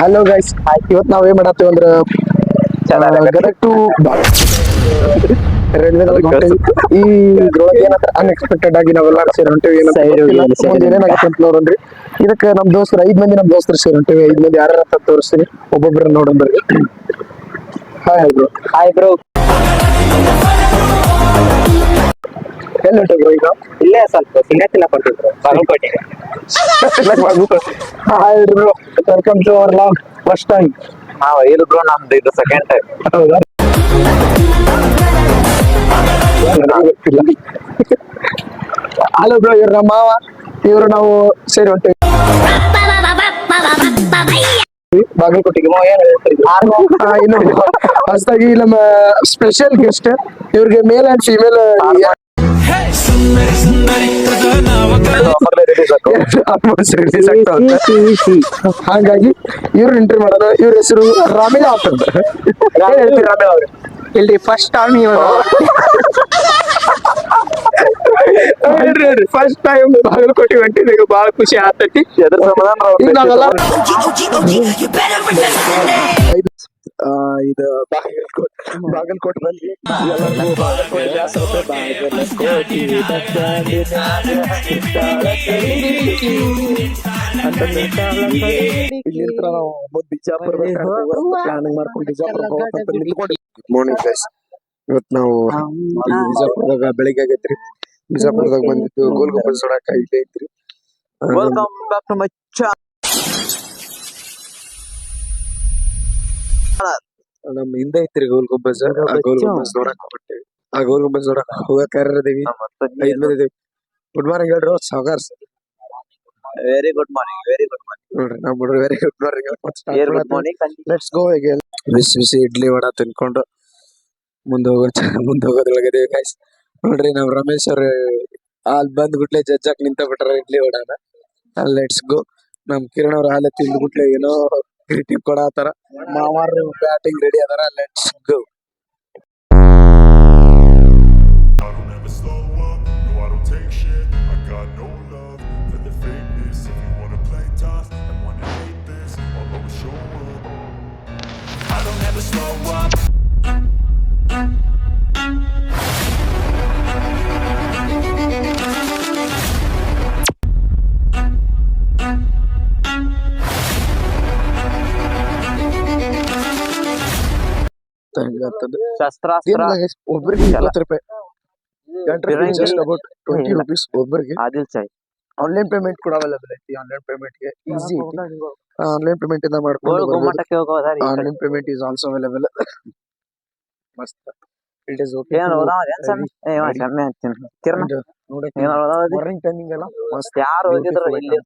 Hello guys, ಇವತ್ತು ನಾವ್ ಏನ್ ಮಾಡತ್ತೇವ ಅಂದ್ರ ಗದಗ ಟು ರೈಲ್ವೆ ಹೊಂಟೇವಿ. ಈ ಇದ್ರೊಳಗೆ ಏನಂತ ಅನ್ಎಕ್ಸ್ಪೆಕ್ಟೆಡ್ ಆಗಿ ನಾವೆಲ್ಲ ಸೇರಿ ಹೊಂಟೇವಿ. ಏನಾಗತ್ತೆ ಅಂತ ನೋಡೋಣ್ರಿ. ಇದಕ್ಕೆ ನಮ್ ದೋಸ್ತರು 5 ಮಂದಿ ನಮ್ ದೋಸ್ತರು ಸೇರಿ ಹೊಂಟೇವಿ. 5 ಮಂದಿ ಯಾರು ಅಂತ ತೋರಿಸ್ತೀನಿ, ಒಬ್ಬೊಬ್ಬರನ್ನ ನೋಡೋಣ್ರಿ. Hi bro. Hi bro. ಎಲ್ಲಿ ಹೊಂಟೇವಿ ಬ್ರೋ? ಈಗ ಇಲ್ಲೇ ಸ್ವಲ್ಪ ಸಿಂಗತ್ತಿಲ್ಲ ಕೊಟ್ಟಿದ್ರು ಬಾಗಲಕೋಟೆಗೆ. Hi bro, welcome to our vlog. First time. ಇಲ್ಲ ಬ್ರೋ, ನಮ್ದು ಇದು ಸೆಕೆಂಡ್ ಟೈಮ್. ಹೌದಾ? ಗೊತ್ತಿಲ್ಲ. ಹಲೋ ಬ್ರೋ, ಇವ್ರ ನಮ್ಮ ಮಾವ, ಇವ್ರು ನಾವು ಸೇರಿ ಹೊಂಟೇವಿ ಬಾಗಲಕೋಟೆಗೆ. ಇನ್ನು ಹೊಸದಾಗಿ ನಮ್ಮ ಸ್ಪೆಷಲ್ ಗೆಸ್ಟ್, ಇವ್ರಿಗೆ ಮೇಲ್ ಅಂಡ್ ಫಿಮೇಲ್ ಹಾಗಾಗಿ ಇವ್ರು ಎಂಟ್ರಿ ಮಾಡೋಣ. ಇವ್ರ ಹೆಸರು ರಾಮಿಲ ಅಂತ. ಇಲ್ಲಿ first time first time Bagalkote ಹೊಂಟಿದ್ದೀವಿ. ಬಹಳ ಖುಷಿ ಆಗ್ತೈತಿ. ಈಗ ನಾವೆಲ್ಲ ಇದು ಬಾಗಲಕೋಟೆ ಬಂದ್ವಿ. ಇಲ್ಲಿಂತ್ರ ನಾವು ಬಿಜಾಪುರ ಪ್ಲಾನಿಂಗ್ ಮಾಡ್ಕೊಂಡು ಬಿಜಾಪುರ ಮಾರ್ನಿಂಗ್ ಗೈಸ್. ಇವತ್ತು ನಾವು ಬಿಜಾಪುರದಾಗ ಬೆಳಿಗ್ಗೆ ಆಗೈತ್ರಿ. ಬಿಜಾಪುರದಾಗ ಬಂದಿದ್ದು ಗೋಲ್ ಗುಂಬಜ್ ನೋಡಾಕ ಇಲ್ಲೇ ಐತ್ರಿ. ನಮ್ ಹಿಂದೆ ಐತ್ರಿ ಗೋಲ್ ಗುಂಬಜ್. ಆ ಗೋಲ್ ಗುಂಬಜ್ ನೋಡಾಕ ಹೊಂಟೇವಿ. ಆ ಗೋಲ್ ಗುಂಬಜ್ ನೋಡಾಕ ಹೋಗಕ್ ಯಾರಿದೀವಿ? 5 ಮಂದಿ ಇದೀವಿ. ಗುಡ್ ಮಾರ್ನಿಂಗ್ ಹೇಳ್ರಿ ಸಾವ್ಕಾರ್ಸ್. Very good morning. Very good morning ನೋಡ್ರಿ ನಾವು ಬಿಡ್ರಿ very good morning. Let's go. ಈಗ ಬಿಸಿ ಬಿಸಿ ಇಡ್ಲಿ ವಡ ತಿನ್ಕೊಂಡು ಮುಂದೆ ಹೋಗೋದ್ರೊಳಗೆ ಗೈಸ್. ನೋಡ್ರಿ ನಾವ್ ರಮೇಶ್ ಅವ್ರ ಅಲ್ಲಿ ಬಂದ್ ಗುಟ್ಲೆ ಜಜ್ಜಾಕ್ ನಿಂತ ಬಿಟ್ರ ಇಡ್ಲಿ ವಡಾನ. Let's go. ನಮ್ ಕಿರಣ್ ಅವ್ರ ಹಾಲೆ ತಿಂದ್ ಗುಟ್ಲೆ ಏನೋ ಗ್ರೀಟಿಂಗ್ ಕೊಡತಾರ. ಮಾವಾರ ಬ್ಯಾಟಿಂಗ್ ರೆಡಿ ಅದಾರ. Let's go. ಶಸ್ತ್ರಾಸ್ತ್ರ ಒಬ್ಬರಿಗೆ 20 ರೂಪಾಯಿ. ಜಸ್ಟ್ ಅಬೌಟ್ 20 rupees ಒಬ್ಬರಿಗೆ. ಆದಿಲ್ ಸಾಯಿ ಆನ್ಲೈನ್ ಪೇಮೆಂಟ್ ಕೂಡ ಅವೈಲೇಬಲ್ ಐತಿ. ಆನ್ಲೈನ್ ಪೇಮೆಂಟ್ ಗೆ ಈಸಿ ಐತಿ. ಆನ್ಲೈನ್ ಪೇಮೆಂಟ್ ಇಂದ ಮಾಡ್ಕೊಂಡು ಗುಮ್ಮಟಕ್ಕೆ ಹೋಗೋದಾರಿ. Online payment is also available. ಮಸ್ತ್. It is okay. ಏನ್ ಓದಾವ ಏನ್ ಸಣ್ಣ ಸಮ್ಮೆ ಅಂತೀನಿ ಕಿರಣ ನೋಡಕ್ಕೆ ಏನ್ ಓದಾವದಿ? ಮಾರ್ನಿಂಗ್ ಟೈಮಿಂಗ್ ಎಲ್ಲ ಮಸ್ತ್. ಯಾರು ಓದಿದ್ರು ಇಲ್ಲಿ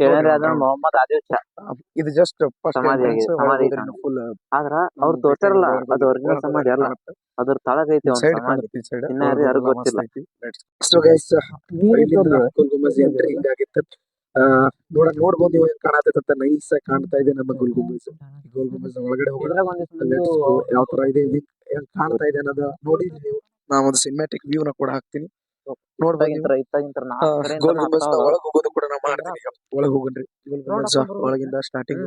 ಕೇಳಿದ್ರೆ ಅದನ್ನ ಮೊಹಮ್ಮದ್ ಆದಿಲ್ ಶಾ. ಇದು ಜಸ್ಟ್ ಫಸ್ಟ್ ಸಮಾಧಿ ಫುಲ್. ಆದ್ರ ಅವ್ರು ತೋರ್ತಾರಲ್ಲ ಅದು ಒರಿಜಿನಲ್ ಸಮಾಧಿ ಅಲ್ಲ. ಅದ್ರ ತಳಗ ಐತಿ ಒಂದ್ ಸಮಾಧಿ. ಇನ್ನ ಯಾರು ಗೊತ್ತಿಲ್ಲ. So guys, Gol Gumbaz entry ಹಿಂಗಾಗಿತ್ತು. ನೋಡ್ಬೋದು ನೀವು ಏನ್ ಕಾಣತೈತ. ನೈಸ್ ಆಗಿ ಕಾಣ್ತಾ ಇದೆ ನಮ್ಮ ಗೋಲ್ ಗುಂಬಜ್. ಗೋಲ್ ಗುಂಬಜ್ ಒಳಗಡೆ ಯಾವ ತರ ಇದೆ ಕಾಣ್ತಾ ಇದೆ ಅನ್ನೋದ ನೋಡಿದ್ರಿ ನೀವು. ನಾವೊಂದು ಸಿನಿಮ್ಯಾಟಿಕ್ ವ್ಯೂ ನ ಕೂಡ ಹಾಕ್ತೀನಿ, ನೋಡ್ಬೋದು. ಗೋಲ್ ಗುಂಬಜ್ ಒಳಗ್ ಹೋಗೋದು ಕೂಡ ನಾವು ಮಾಡ್ತೀನಿ. ಒಳಗ್ ಹೋಗನ್ರಿ. ಗೋಲ್ ಗುಂಬಜ್ ಒಳಗಿಂದ ಸ್ಟಾರ್ಟಿಂಗ್.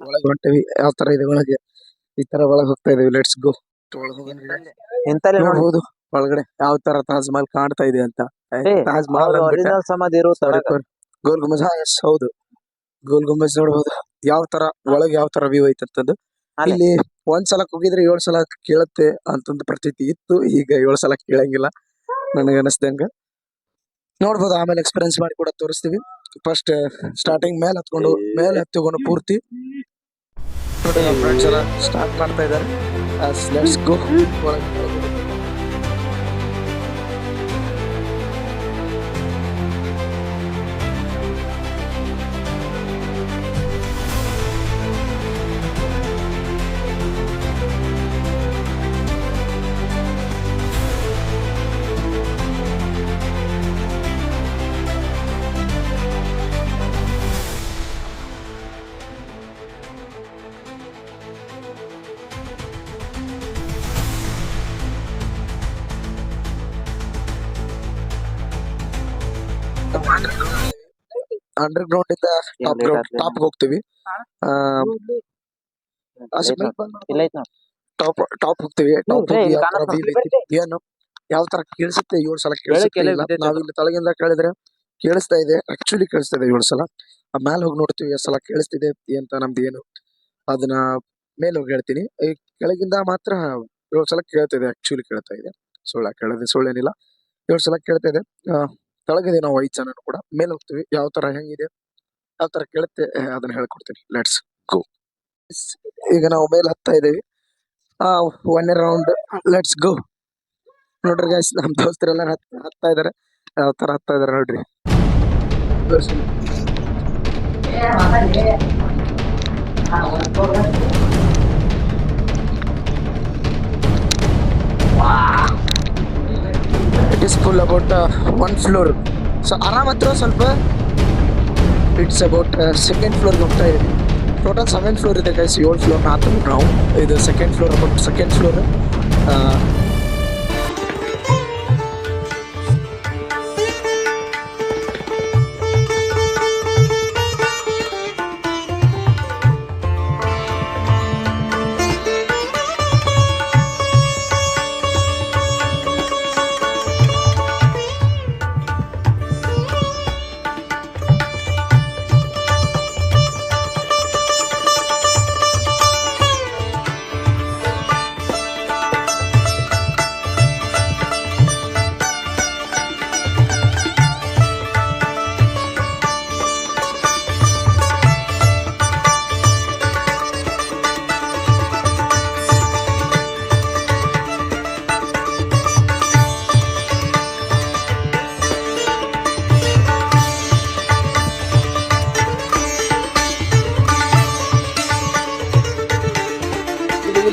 ಒಳಗೆ ಹೊಂಟೇವಿ. ಯಾವ ತರ ಇದೆ ಒಳಗೆ? ಈ ತರ ಒಳಗೆ ಹೋಗ್ತಾ ಇದೀವಿ. Let's go. ನೋಡ್ಬೋದು ಒಳಗಡೆ ಯಾವ ತರ ತಾಜ್ ಮಹಲ್ ಕಾಣ್ತಾ ಇದೆ ಅಂತ. ತಾಜ್ ಮಹಲ್ ಸಮಾಧಿ ಇರೋ ಗೋಲ್ ಗುಂಬಜ್. ಹೌದು, ಗೋಲ್ ಗುಂಬಜ್ ನೋಡ್ಬೋದು ಯಾವ ತರ ಒಳಗೆ ಯಾವ ತರ ವ್ಯೂ ಐತೆ ಅಂತಂದು. ಇಲ್ಲಿ ಒಂದ್ಸಲ ಹೋಗಿದ್ರೆ 7 ಸಲ ಕೇಳುತ್ತೆ ಅಂತಂದು ಪ್ರತೀತಿ ಇತ್ತು. ಈಗ 7 ಸಲ ಕೇಳಂಗಿಲ್ಲ ನನಗೆ ಅನಿಸ್ದಂಗ. ನೋಡ್ಬೋದು. ಆಮೇಲೆ ಎಕ್ಸ್ಪೀರಿಯನ್ಸ್ ಮಾಡಿ ಕೂಡ ತೋರಿಸ್ತೀವಿ. ಫಸ್ಟ್ ಸ್ಟಾರ್ಟಿಂಗ್ ಮೇಲೆ ಹತ್ಕೊಂಡು ಪೂರ್ತಿ ನೋಡಿ ನಮ್ಮ ಫ್ರೆಂಡ್ಸ್ ಎಲ್ಲ ಸ್ಟಾರ್ಟ್ ಮಾಡ್ತಾ ಇದ್ದಾರೆ. Let's go. ಅಂಡರ್ ಗ್ರೌಂಡ್ ಇಂದ ಟಾಪ್ ಗ್ರೌಂಡ್ ಟಾಪ್ ಹೋಗ್ತೀವಿ. ಇಲ್ಲ ಐತ್ ನೋಡ್. ಟಾಪ್ ಹೋಗ್ತೀವಿ. ಟಾಪ್ ಹೋಗಿ ಇಲ್ಲಿ ಯಾವ ತರ ಕಾಣತ್ view ನೋಡ್. ಐತಿ ಏನು ಯಾವ ತರ ಕೇಳಿಸುತ್ತೆ 7 ಸಲ ಕೇಳಿಸುತ್ತೆ ಕೆಳಗ್ ಇಲ್ಲ. ಬಿದ್ದೈತೆ ನಾವ್ ಇಲ್ಲಿ ತಳಗಿಂದ ಕೇಳಿದ್ರೆ ಕೇಳಿಸ್ತಾ ಇದೆ, ಆಕ್ಚುಲಿ ಕೇಳಿಸ್ತಾ ಇದೆ 7 ಸಲ. ಮ್ಯಾಲ ಹೋಗಿ ನೋಡ್ತೀವಿ ಎಷ್ಟು ಸಲ ಕೇಳಿಸ್ತಿದೆ ಅಂತ ನಮ್ದು ಏನು ಅದನ್ನ ಮೇಲೆ ಹೋಗಿ ಹೇಳ್ತೀನಿ. ಈ ಕೆಳಗಿಂದ ಮಾತ್ರ 7 ಸಲ ಕೇಳ್ತಿದೆ, ಆಕ್ಚುಲಿ ಕೇಳ್ತಾ ಇದೆ. ಸುಳ್ಳೇನಿಲ್ಲ 7 ಸಲ ಕೇಳ್ತಾ ಇದೆ. ತಳಗಿದೆ ನಾವು 5 ಜನ ಕೂಡ. ಮೇಲೆ ಹೋಗ್ತೀವಿ ಯಾವ ತರ ಹೆಂಗಿದೆ ಯಾವ ತರ ಕೇಳುತ್ತೆ ಅದನ್ನ ಹೇಳ್ಕೊಡ್ತೀನಿ. Let's go. ಈಗ ನಾವು ಮೇಲೆ ಹತ್ತಾ ಇದೀವಿ. 1 ರೌಂಡ್ ಲೆಟ್ಸ್ ಗೋ. ನೋಡ್ರಿ ಗೈಸ್, ನಮ್ ದೋಸ್ತರೆಲ್ಲ ಹತ್ತಾ ಇದಾರೆ. ಯಾವ ತರ ಹತ್ತಾ ಇದಾರೆ ನೋಡ್ರಿ. It is full about 1 floor. So ಆರಾಮ್ ಹತ್ರ ಸ್ವಲ್ಪ. ಇಟ್ಸ್ ಅಬೌಟ್ ಸೆಕೆಂಡ್ ಫ್ಲೋರ್ಗೆ ಹೋಗ್ತಾ ಇದೀವಿ. ಟೋಟಲ್ 7 ಫ್ಲೋರ್ ಇದೆ ಗೈಸ್. 7 ಫ್ಲೋರ್ ಹತ್ತು ನಾವು. ಇದು second floor, about second floor.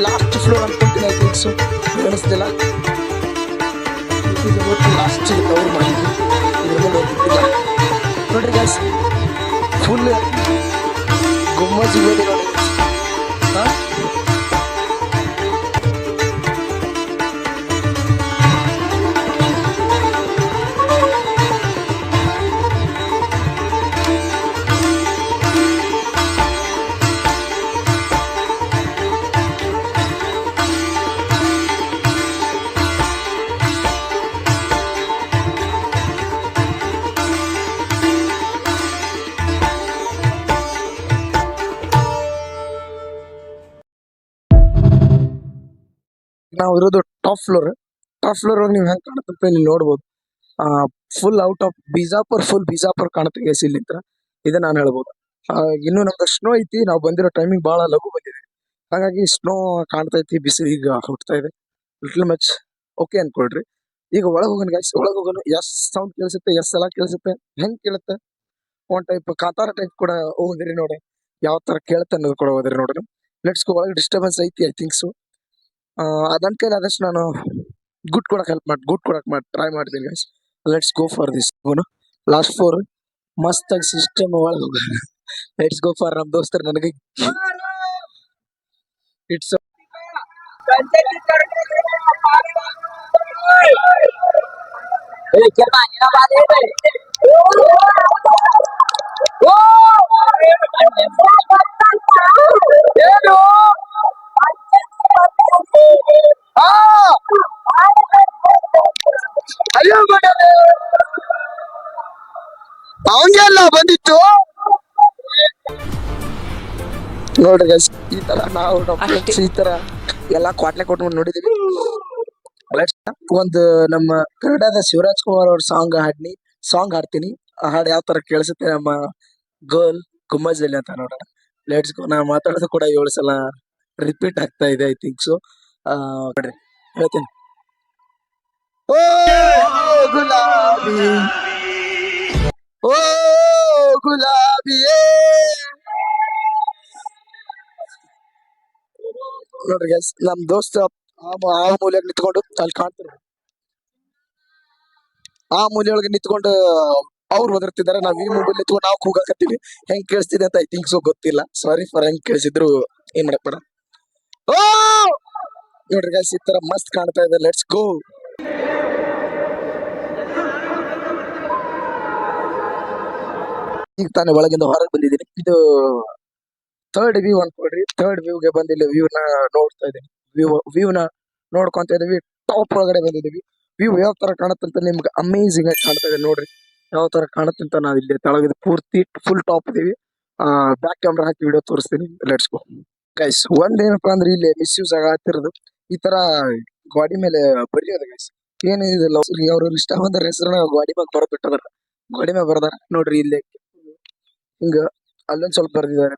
Last floor ಅನ್ಕೊಂತೀನಿ. I think so. ಕಾಣಿಸ್ತಿಲ್ಲ. ಲಾಸ್ಟ್ ಕವರ್ ಮಾಡಿದ್ವಿ. ನೋಡ್ರಿ ಗ್ಯಾಸ್, ಫುಲ್ ಗುಮ್ಮಜ್ ನೋಡಿ. ನಾವು ಇರೋದು ಟಾಪ್ ಫ್ಲೋರ್. ಟಾಪ್ ಫ್ಲೋರ್ ಒಳಗೆ ನೀವು ಹೆಂಗ್ ಕಾಣುತ್ತೆ ಇಲ್ಲಿ ನೋಡ್ಬೋದು. ಫುಲ್ ಔಟ್ ಆಫ್ ಬಿಜಾಪುರ್ ಕಾಣುತ್ತೆ ಗೈಸ್ ಇಲ್ಲಿ ನಿಂತ್ರ. ಇದೆ ನಾನು ಹೇಳ್ಬೋದು. ಇನ್ನು ನಮ್ದು ಸ್ನೋ ಐತಿ. ನಾವು ಬಂದಿರೋ ಟೈಮಿಂಗ್ ಬಹಳ ಲಘು ಬಂದಿದೆ, ಹಾಗಾಗಿ ಸ್ನೋ ಕಾಣ್ತೈತಿ. ಬಿಸಿಲು ಈಗ ಹುಟ್ತಾ ಇದೆ ಲಿಟಲ್ ಮಚ್. ಓಕೆ ಅನ್ಕೊಳ್ರಿ. ಈಗ ಒಳಗೆ ಹೋಗೋಣ ಗೈಸ್. ಒಳಗೆ ಹೋಗೋಣ. ಎಸ್ ಸೌಂಡ್ ಕೇಳಿಸುತ್ತೆ, ಎಸ್ ಎಲ್ಲ ಕೇಳಿಸುತ್ತೆ. ಹೆಂಗ್ ಕೇಳುತ್ತೆ? ಒಂದ್ ಟೈಪ್ ಕಾತಾರ ಟೈಪ್ ಕೂಡ ಹೋದ್ರಿ ನೋಡಿ. ಯಾವ ತರ ಕೇಳುತ್ತೆ ಅನ್ನೋದು ಕೂಡ ಹೋದ್ರಿ ನೋಡ್ರಿ. Let's go. ಒಳಗೆ ಡಿಸ್ಟರ್ಬೆನ್ಸ್ ಐತಿ, ಐ ಥಿಂಕ್ ಸೊ. ಅದನ್ ಕೈಲಿ ಆದಷ್ಟು ನಾನು ಗುಡ್ ಕೊಡಕ್ ಟ್ರೈ ಮಾಡ್ತೀನಿ guys. Let's go for this. Last floor ಮಸ್ತ್ ಆಗಿ ಸಿಸ್ಟಮ್ ಒಳಗೆ ಹೋಗ. ಲೆಟ್ಸ್ ಗೋ ಫಾರ್ ನಮ್ ದೋಸ್ತರು ನನಗೆ ಇಟ್ಸ್ ಅವಂಗೆಲ್ಲ ಬಂದಿತ್ತು ನೋಡ್ರಿ ಗೈಸ್. ಈ ತರ ನಾವು ಈ ತರ ಎಲ್ಲಾ ಕ್ವಾಟ್ಲೆ ಕೊಟ್ಕೊಂಡು ನೋಡಿದೀವಿ. ಒಂದು ನಮ್ಮ ಕನ್ನಡದ ಶಿವರಾಜ್ ಕುಮಾರ್ ಅವ್ರ ಸಾಂಗ್ ಹಾಡ್ತೀನಿ. ಆ ಹಾಡು ಯಾವ ತರ ಕೇಳಿಸುತ್ತೆ ನಮ್ಮ ಗರ್ಲ್ ಗುಮ್ಮಜಲ್ಲಿ ಅಂತ ನೋಡೋಣ. Let's go. ನಾ ಮಾತಾಡೋದು ಕೂಡ 7 ಸಲ ರಿಪೀಟ್ ಆಗ್ತಾ ಇದೆ, ಐ ಥಿಂಕ್ ಸೊ. ನೋಡ್ರಿ ಹೇಳ್ತೀನಿ. ಓ ಗುಲಾಬಿ, ಓ ಗುಲಾಬಿಯೇ. ನೋಡ್ರಿ ಗೈಸ್, ನಮ್ ದೋಸ್ತ ಆ ಮೂಲೆಯಾಗ ನಿಂತ್ಕೊಂಡು ಅಲ್ಲಿ ಕಾಣ್ತಾರೆ. ಆ ಮೂಲೆಯೊಳಗೆ ನಿಂತ್ಕೊಂಡು ಅವ್ರು ಒದರ್ತಿದ್ದಾರೆ. ನಾವ್ ಈ ಮೂಲೆಯಲ್ಲಿ ನಿಂತ್ಕೊಂಡು ನಾವು ಕೂಗಾಕತ್ತೀವಿ. ಹೆಂಗ್ ಕೇಳಿಸ್ತಿದೆ ಅಂತ ಐ ಥಿಂಕ್ ಸೊ ಗೊತ್ತಿಲ್ಲ. ಸಾರಿ ಫಾರ್ ಹೆಂಗ್ ಕೇಳಿಸಿದ್ರು ಏನ್ ಮಾಡಕ್ ಬೇಡ. ಓ ನೋಡ್ರಿ ಗೈಸ್, ಈ ತರ ಮಸ್ತ್ ಕಾಣ್ತಾ ಇದೆ. Let's go. ಈಗ ತಾನೇ ಒಳಗಿಂದ ಹೊರಗೆ ಬಂದಿದ್ದೀನಿ. ಇದು ಥರ್ಡ್ ವ್ಯೂ ಅನ್ಕೊಳ್ರಿ. ಥರ್ಡ್ ವ್ಯೂಗೆ ಬಂದು ಇಲ್ಲಿ ವ್ಯೂನ ನೋಡ್ತಾ ಇದ್ದೀನಿ. ವ್ಯೂನ ನೋಡ್ಕೊಂತ ಇದೀವಿ. ಟಾಪ್ ಒಳಗಡೆ ಬಂದಿದ್ದೀವಿ. ವ್ಯೂ ಯಾವ ತರ ಕಾಣುತ್ತಂತ ನಿಮ್ಗೆ ಅಮೇಝಿಂಗ್ ಆಗಿ ಕಾಣ್ತಾ ಇದೆ ನೋಡ್ರಿ. ಯಾವ ತರ ಕಾಣುತ್ತಂತ ನಾವು ಇಲ್ಲಿ ತೆಳಗಿದೆ ಪೂರ್ತಿ ಫುಲ್ ಟಾಪ್ ಇದೀವಿ. ಬ್ಯಾಕ್ ಕ್ಯಾಮ್ರಾ ಹಾಕಿ ವಿಡಿಯೋ ತೋರಿಸ್ತೀನಿ. Let's go guys. ಒಂದೇನಪ್ಪಾ ಅಂದ್ರೆ ಇಲ್ಲಿ ಮಿಸ್ಯೂಸ್ ಆಗತ್ತಿರೋದು ಈ ತರ ಗಾಡಿ ಮೇಲೆ ಬರೆಯೋದು ಗೈಸ್. ಏನಿದೆ ಅವ್ರ ಇಷ್ಟ ಬಂದ್ರ ಹೆಸರನ್ನ ಗಾಡಿ ಮ್ಯಾಗ ಬರೆದ್ ಬಿಟ್ಟದಾರ. ಗಾಡಿ ಮ್ಯಾಗ ಬರ್ದಾರ ನೋಡ್ರಿ. ಇಲ್ಲಿ ಹಿಂಗ ಅಲ್ಲೊಂದ್ ಸ್ವಲ್ಪ ಬರ್ದಿದ್ದಾರೆ.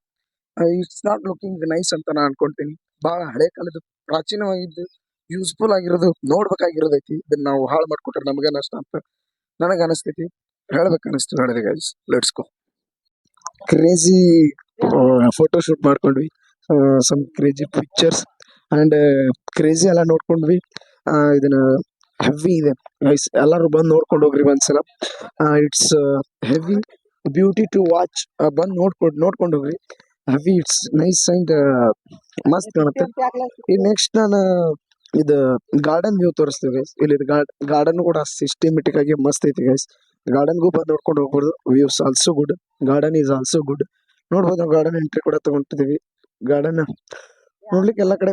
ಇಟ್ಸ್ ನಾಟ್ ಲುಕಿಂಗ್ ನೈಸ್ ಅಂತ ನಾ ಅನ್ಕೊಂತೀನಿ. ಬಹಳ ಹಳೆ ಕಾಲದ ಪ್ರಾಚೀನವಾಗಿದ್ದು ಯೂಸ್ಫುಲ್ ಆಗಿರೋದು ನೋಡ್ಬೇಕಾಗಿರೋದೈತಿ. ಇದನ್ನ ನಾವು ಹಾಳು ಮಾಡ್ಕೊಟ್ರೆ ನಮ್ಗೆ ನಷ್ಟ ಅಂತ ನನಗ ಅನಿಸ್ತೈತಿ. ಹೇಳ್ಬೇಕು ಅನಿಸ್ತು ಹೇಳಿದೆ guys. Let's go. Crazy photo shoot ಮಾಡ್ಕೊಂಡ್ವಿ. Some crazy pictures and crazy ಎಲ್ಲ ನೋಡ್ಕೊಂಡ್ವಿ. ಇದನ್ನ ಹೆವಿ ಇದೆ ಗೈಸ್. ಎಲ್ಲರೂ ಬಂದು ನೋಡ್ಕೊಂಡು ಹೋಗ್ರಿ ಒಂದ್ಸಲ. It's heavy beauty to watch. ಬಂದು ನೋಡ್ಕೊಂಡು ಹೋಗ್ರಿ. ಹೆವಿ ಇಟ್ಸ್ ನೈಸ್ ಅಂಡ್ ಮಸ್ತ್ ಕಾಣುತ್ತೆ. ಈಗ ನೆಕ್ಸ್ಟ್ ನಾನು ಇದು ಗಾರ್ಡನ್ ವ್ಯೂ ತೋರಿಸ್ತೀವಿ ಗೈಸ್. ಇಲ್ಲಿ ಗಾರ್ಡನ್ ಕೂಡ ಸಿಸ್ಟಮೆಟಿಕ್ ಆಗಿ ಮಸ್ತ್ ಐತಿ ಗೈಸ್. ಗಾರ್ಡನ್ಗೂ ಬಂದು ನೋಡ್ಕೊಂಡು ಹೋಗ್ಬೋದು. Views also good. Garden is also good. ನೋಡ್ಬೋದು ನಾವು ಗಾರ್ಡನ್ ಎಂಟ್ರಿ ಕೂಡ ತಗೊಂಡಿದೀವಿ. ಗಾರ್ಡನ್ ನೋಡ್ಲಿಕ್ಕೆ ಎಲ್ಲ ಕಡೆ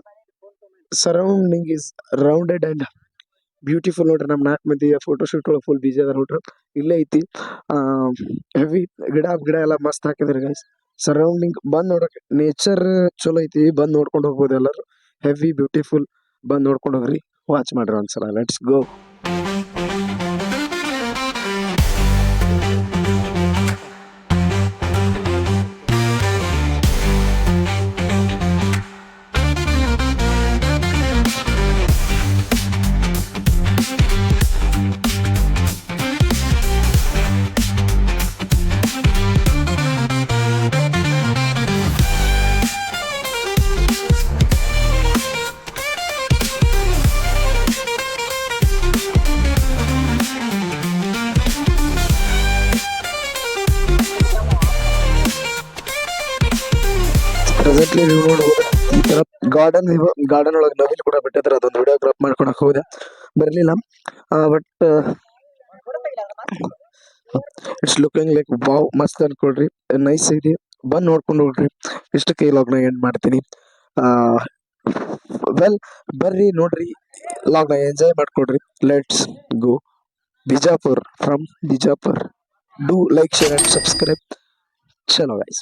surrounding is rounded and beautiful ನೋಡ್ರಿ. ನಮ್ 4 ಮಂದಿ ಫೋಟೋ ಶೂಟ್ ಒಳಗೆ ಫುಲ್ ಬಿಜಿ ಅದ ನೋಡ್ರಿ. ಇಲ್ಲೇ ಐತಿ ಹೆವಿ ಗಿಡ ಎಲ್ಲ ಮಸ್ತ್ ಹಾಕಿದ್ರಿ ಗೈಸ್. ಸರೌಂಡಿಂಗ್ ಬಂದ್ ನೋಡಕ್ ನೇಚರ್ ಚಲೋ ಐತಿ. ಬಂದ್ ನೋಡ್ಕೊಂಡು ಹೋಗ್ಬೋದು ಎಲ್ಲರೂ. Heavy beautiful. ಬಂದ್ ನೋಡ್ಕೊಂಡು ಹೋಗ್ರಿ. ವಾಚ್ ಮಾಡ್ರಿ ಒಂದ್ಸಲ. Let's go. ಪ್ರೆಸೆಂಟ್ಲಿ ನೀವು ನೋಡಬಹುದು ಈ ತರ ಗಾರ್ಡನ್ ಒಳಗೆ ನವಿಲ್ ಕೂಡ ಬಿಟ್ಟಿದ್ರೆ ಅದೊಂದು ವಿಡಿಯೋ ಕ್ರಾಪ್ ಮಾಡ್ಕೊಳಕ್ ಹೋದೆ, ಬರ್ಲಿಲ್ಲ. But it's looking like wow, ಮಸ್ತ್ ಅನ್ಕೊಳ್ರಿ. ನೈಸ್ ಐತಿ. ಬಂದ್ ನೋಡ್ಕೊಂಡು ಹೋಗ್ರಿ. ಇಷ್ಟಕ್ಕೆ ಈ ಲಾಗ್ನ ಎಂಡ್ ಮಾಡ್ತೀನಿ. ವೆಲ್, ಬರ್ರಿ ನೋಡ್ರಿ. ಲಾಗ್ನ ಎಂಜಾಯ್ ಮಾಡ್ಕೊಡ್ರಿ. Let's go. Bijapur, from Bijapur. Do like, share and subscribe. ಚಲೋ ಗೈಸ್.